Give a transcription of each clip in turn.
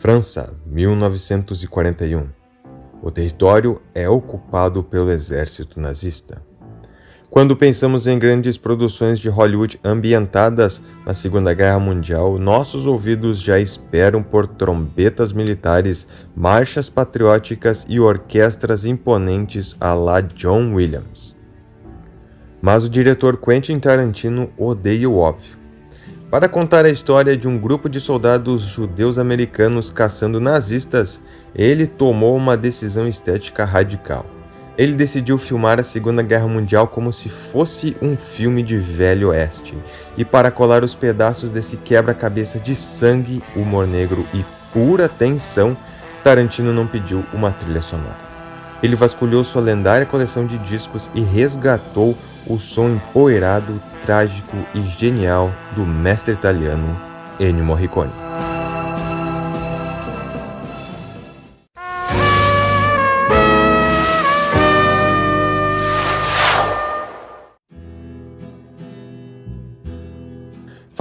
França, 1941. O território é ocupado pelo exército nazista. Quando pensamos em grandes produções de Hollywood ambientadas na Segunda Guerra Mundial, nossos ouvidos já esperam por trombetas militares, marchas patrióticas e orquestras imponentes à la John Williams. Mas o diretor Quentin Tarantino odeia o óbvio. Para contar a história de um grupo de soldados judeus americanos caçando nazistas, ele tomou uma decisão estética radical. Ele decidiu filmar a Segunda Guerra Mundial como se fosse um filme de Velho Oeste. E para colar os pedaços desse quebra-cabeça de sangue, humor negro e pura tensão, Tarantino não pediu uma trilha sonora. Ele vasculhou sua lendária coleção de discos e resgatou o som empoeirado, trágico e genial do mestre italiano Ennio Morricone.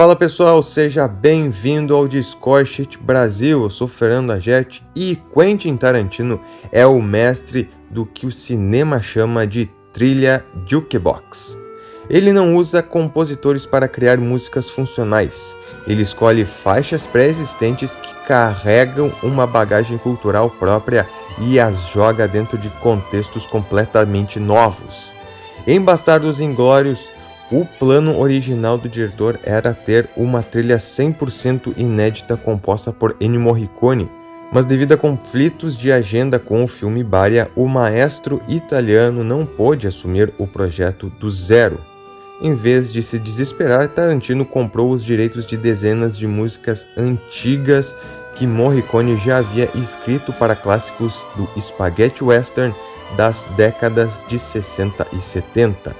Fala pessoal, seja bem-vindo ao Discord Sheet Brasil. Eu sou Fernando Agete e Quentin Tarantino é o mestre do que o cinema chama de trilha jukebox. Ele não usa compositores para criar músicas funcionais. Ele escolhe faixas pré-existentes que carregam uma bagagem cultural própria e as joga dentro de contextos completamente novos. Em Bastardos Inglórios, o plano original do diretor era ter uma trilha 100% inédita composta por Ennio Morricone, mas devido a conflitos de agenda com o filme Bária, o maestro italiano não pôde assumir o projeto do zero. Em vez de se desesperar, Tarantino comprou os direitos de dezenas de músicas antigas que Morricone já havia escrito para clássicos do spaghetti western das décadas de 60 e 70.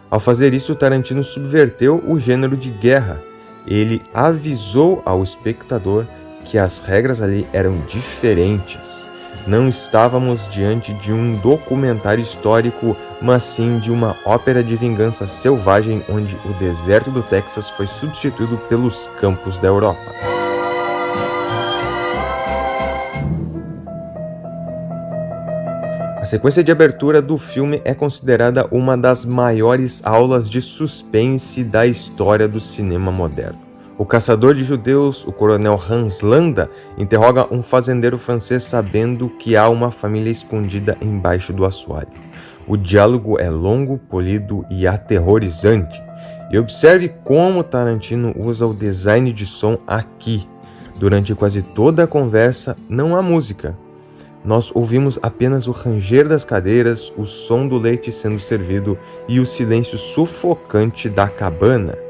Ao fazer isso, Tarantino subverteu o gênero de guerra. Ele avisou ao espectador que as regras ali eram diferentes. Não estávamos diante de um documentário histórico, mas sim de uma ópera de vingança selvagem onde o deserto do Texas foi substituído pelos campos da Europa. A sequência de abertura do filme é considerada uma das maiores aulas de suspense da história do cinema moderno. O caçador de judeus, o coronel Hans Landa, interroga um fazendeiro francês sabendo que há uma família escondida embaixo do assoalho. O diálogo é longo, polido e aterrorizante. E observe como Tarantino usa o design de som aqui. Durante quase toda a conversa, não há música. Nós ouvimos apenas o ranger das cadeiras, o som do leite sendo servido e o silêncio sufocante da cabana.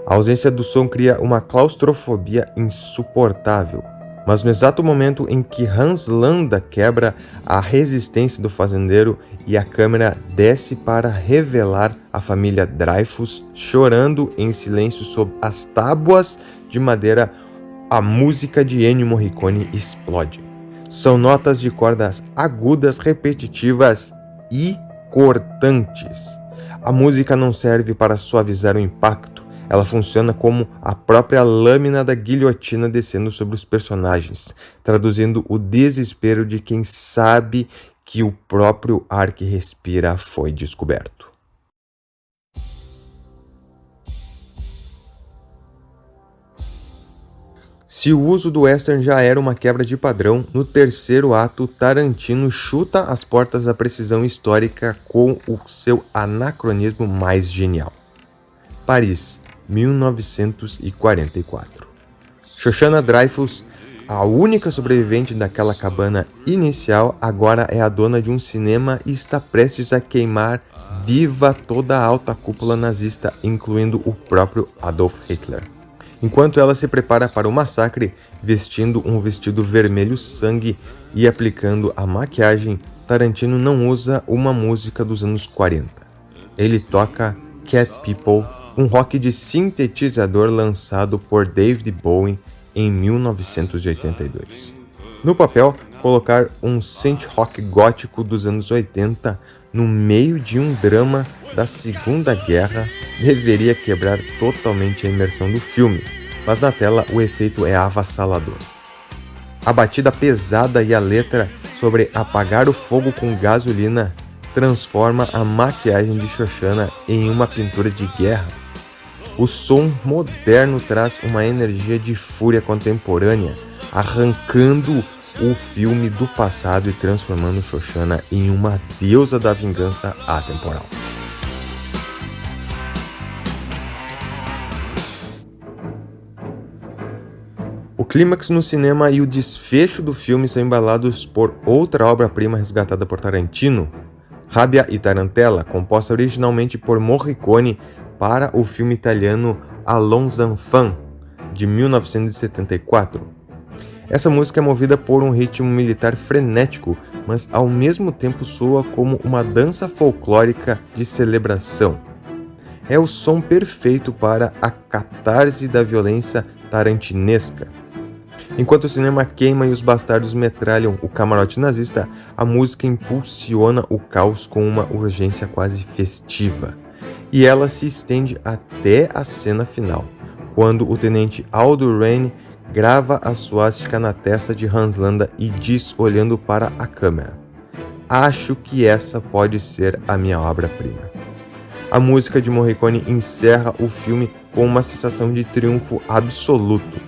A ausência do som cria uma claustrofobia insuportável. Mas no exato momento em que Hans Landa quebra a resistência do fazendeiro e a câmera desce para revelar a família Dreyfus chorando em silêncio sob as tábuas de madeira, a música de Ennio Morricone explode. São notas de cordas agudas, repetitivas e cortantes. A música não serve para suavizar o impacto, ela funciona como a própria lâmina da guilhotina descendo sobre os personagens, traduzindo o desespero de quem sabe que o próprio ar que respira foi descoberto. Se o uso do western já era uma quebra de padrão, no terceiro ato, Tarantino chuta as portas da precisão histórica com o seu anacronismo mais genial. Paris, 1944. Shoshana Dreyfus, a única sobrevivente daquela cabana inicial, agora é a dona de um cinema e está prestes a queimar viva toda a alta cúpula nazista, incluindo o próprio Adolf Hitler. Enquanto ela se prepara para o massacre, vestindo um vestido vermelho sangue e aplicando a maquiagem, Tarantino não usa uma música dos anos 40. Ele toca Cat People, um rock de sintetizador lançado por David Bowie em 1982. No papel, colocar um synth rock gótico dos anos 80 no meio de um drama da Segunda Guerra deveria quebrar totalmente a imersão do filme, mas na tela o efeito é avassalador. A batida pesada e a letra sobre apagar o fogo com gasolina transforma a maquiagem de Shoshana em uma pintura de guerra. O som moderno traz uma energia de fúria contemporânea, arrancando o filme do passado e transformando Shoshana em uma deusa da vingança atemporal. O clímax no cinema e o desfecho do filme são embalados por outra obra-prima resgatada por Tarantino, Rabbia e Tarantella, composta originalmente por Morricone para o filme italiano Allons enfants, de 1974. Essa música é movida por um ritmo militar frenético, mas ao mesmo tempo soa como uma dança folclórica de celebração. É o som perfeito para a catarse da violência tarantinesca. Enquanto o cinema queima e os bastardos metralham o camarote nazista, a música impulsiona o caos com uma urgência quase festiva. E ela se estende até a cena final, quando o tenente Aldo Raine grava a suástica na testa de Hans Landa e diz olhando para a câmera: "Acho que essa pode ser a minha obra-prima." A música de Morricone encerra o filme com uma sensação de triunfo absoluto.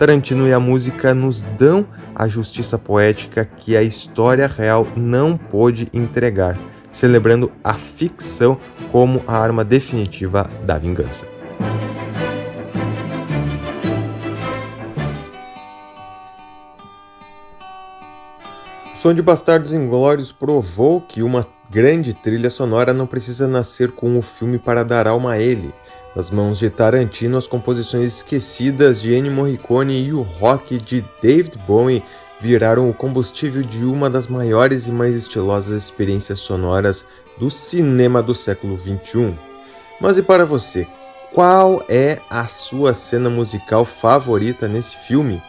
Tarantino e a música nos dão a justiça poética que a história real não pôde entregar, celebrando a ficção como a arma definitiva da vingança. O Som de Bastardos Inglórios provou que uma grande trilha sonora não precisa nascer com o filme para dar alma a ele. Nas mãos de Tarantino, as composições esquecidas de Ennio Morricone e o rock de David Bowie viraram o combustível de uma das maiores e mais estilosas experiências sonoras do cinema do século XXI. Mas e para você, qual é a sua cena musical favorita nesse filme?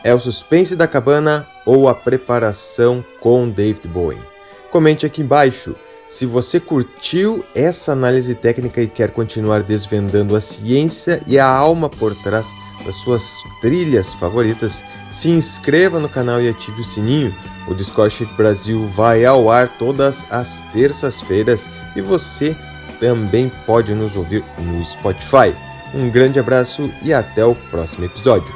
É o suspense da cabana ou a preparação com David Bowie? Comente aqui embaixo. Se você curtiu essa análise técnica e quer continuar desvendando a ciência e a alma por trás das suas trilhas favoritas, se inscreva no canal e ative o sininho. O Discord Brasil vai ao ar todas as terças-feiras e você também pode nos ouvir no Spotify. Um grande abraço e até o próximo episódio.